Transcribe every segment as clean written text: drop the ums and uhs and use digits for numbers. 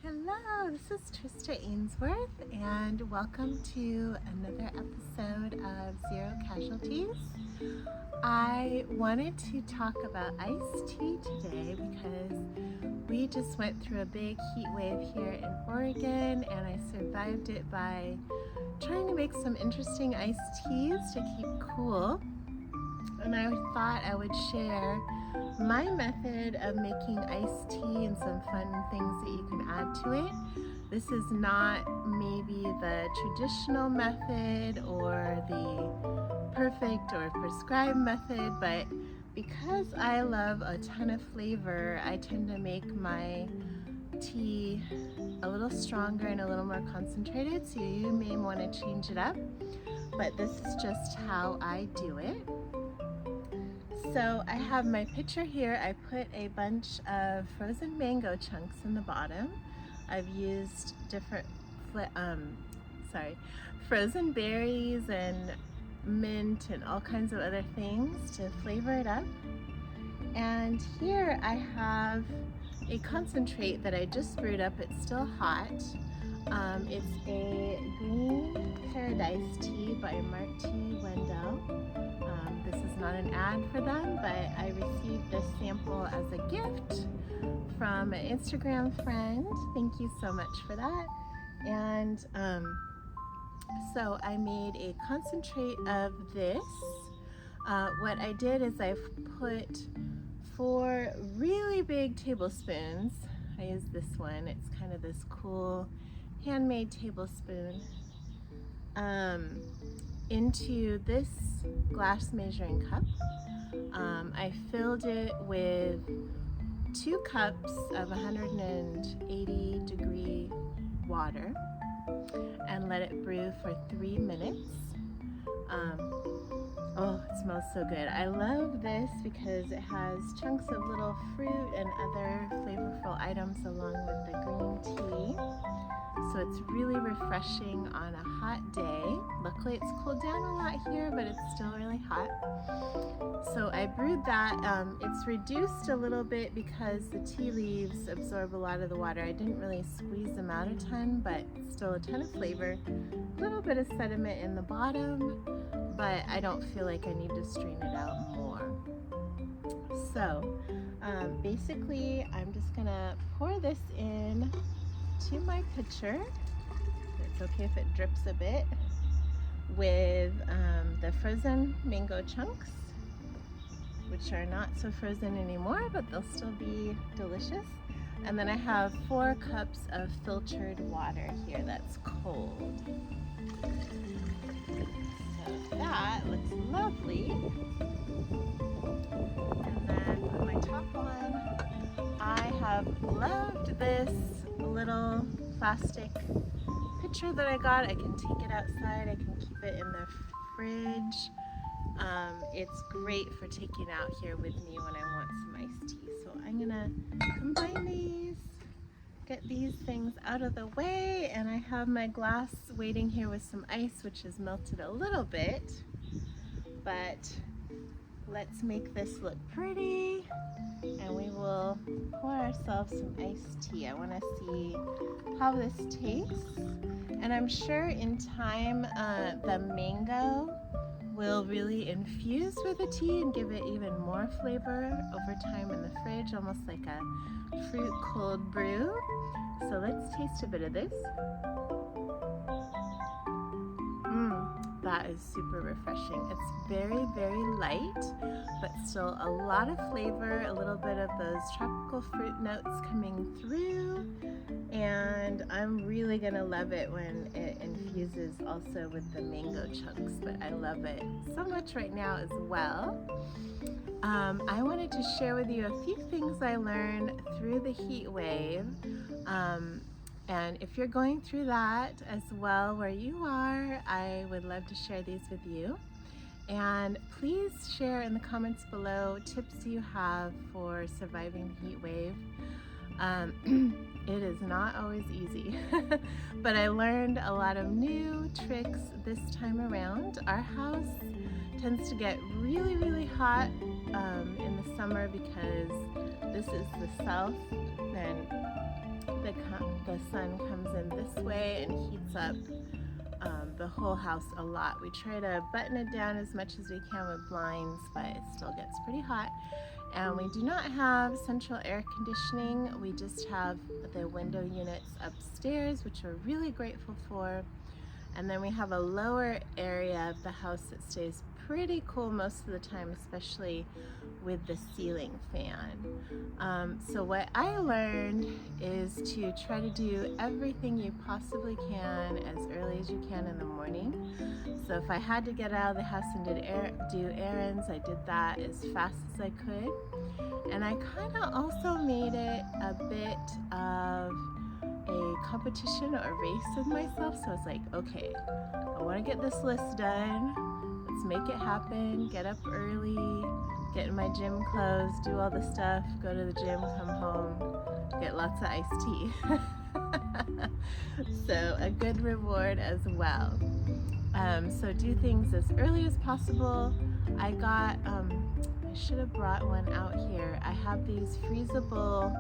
Hello, this is Trista Ainsworth, and welcome to another episode of Zero Casualties. I wanted to talk about iced tea today because we just went through a big heat wave here in Oregon, and I survived it by trying to make some interesting iced teas to keep cool. And I thought I would share my method of making iced tea and some fun things that you can add to it. This is not maybe the traditional method or the perfect or prescribed method, but because I love a ton of flavor, I tend to make my tea a little stronger and a little more concentrated, so you may want to change it up, but this is just how I do it. So I have my pitcher here. I put a bunch of frozen mango chunks in the bottom. I've used different frozen berries and mint and all kinds of other things to flavor it up. And here I have a concentrate that I just brewed up. It's still hot. It's a Green Paradise tea by Mark T. Wendell. This is not an ad for them, but I received this sample as a gift from an Instagram friend. Thank you so much for that. And so I made a concentrate of this. What I did is I put 4 really big tablespoons. I used this one. It's kind of this cool handmade tablespoon. Into this glass measuring cup. I filled it with 2 cups of 180 degree water and let it brew for 3 minutes. Oh, it smells so good. I love this because it has chunks of little fruit and other flavorful items along with the green tea. So it's really refreshing on a hot day. Luckily it's cooled down a lot here, but it's still really hot. So I brewed that. It's reduced a little bit because the tea leaves absorb a lot of the water. I didn't really squeeze them out a ton, but still a ton of flavor. A little bit of sediment in the bottom, but I don't feel like I need to strain it out more. So basically I'm just gonna pour this in to my pitcher. It's okay if it drips a bit, with the frozen mango chunks, which are not so frozen anymore, but they'll still be delicious. And then I have 4 cups of filtered water here that's cold. So that looks lovely. And then put my top on. I have loved this little plastic pitcher that I got. I can take it outside. I can keep it in the fridge. It's great for taking out here with me when I want some iced tea. So I'm gonna combine these, get these things out of the way, and I have my glass waiting here with some ice, which has melted a little bit, but let's make this look pretty, and we will pour ourselves some iced tea. I want to see how this tastes, and I'm sure in time the mango will really infuse with the tea and give it even more flavor over time in the fridge, almost like a fruit cold brew. So let's taste a bit of this. That is super refreshing. It's very, very light, but still a lot of flavor, a little bit of those tropical fruit notes coming through, and I'm really gonna love it when it infuses also with the mango chunks, but I love it so much right now as well. I wanted to share with you a few things I learned through the heat wave. And if you're going through that as well where you are, I would love to share these with you. And please share in the comments below tips you have for surviving the heat wave. It is not always easy, but I learned a lot of new tricks this time around. Our house tends to get really, really hot in the summer because this is the south, and the sun comes in this way and heats up the whole house a lot. We try to button it down as much as we can with blinds, but it still gets pretty hot. And we do not have central air conditioning. We just have the window units upstairs, which we're really grateful for. And then we have a lower area of the house that stays pretty cool most of the time, especially with the ceiling fan. So what I learned is to try to do everything you possibly can as early as you can in the morning. So if I had to get out of the house and do errands, I did that as fast as I could. And I kind of also made it a bit of a competition or race with myself. So I was like, okay, I want to get this list done. Let's make it happen. Get up early, get in my gym clothes, do all the stuff, go to the gym, come home, get lots of iced tea. So a good reward as well. So do things as early as possible. I got, I should have brought one out here. I have these freezable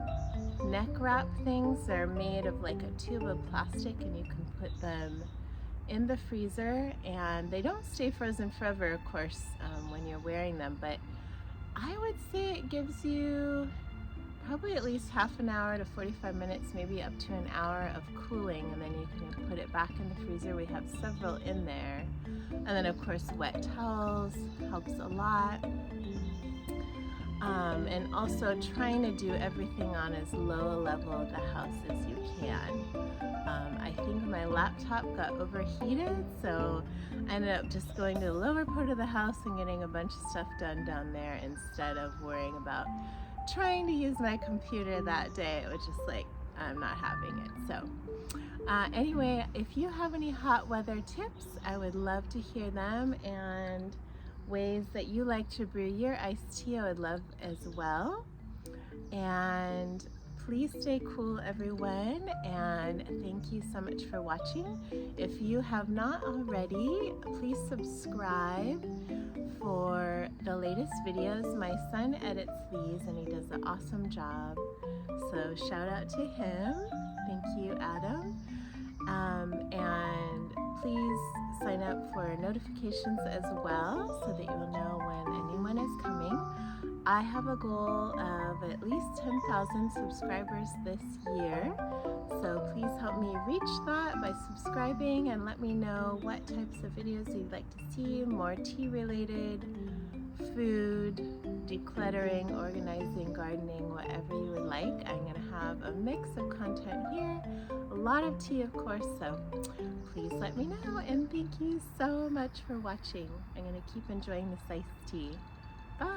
neck wrap things. They're made of like a tube of plastic, and you can put them in the freezer, and they don't stay frozen forever, of course, when you're wearing them, but I would say it gives you probably at least half an hour to 45 minutes, maybe up to an hour of cooling, and then you can put it back in the freezer. We have several in there. And then of course wet towels helps a lot. And also trying to do everything on as low a level of the house as you can. I think my laptop got overheated, so I ended up just going to the lower part of the house and getting a bunch of stuff done down there instead of worrying about trying to use my computer that day. It was just like, I'm not having it. So anyway, if you have any hot weather tips, I would love to hear them, and ways that you like to brew your iced tea, I would love as well. And please stay cool, everyone, and thank you so much for watching. If you have not already, please subscribe for the latest videos. My son edits these and he does an awesome job, so shout out to him. Thank you, Adam. And please sign up for notifications as well so that you'll know when a new one is coming. I have a goal of at least 10,000 subscribers this year, so please help me reach that by subscribing, and let me know what types of videos you'd like to see, more tea related, food, decluttering, organizing, gardening, whatever you would like. I'm going to have a mix of content here, a lot of tea of course, so please let me know, and thank you so much for watching. I'm going to keep enjoying this iced tea. Bye!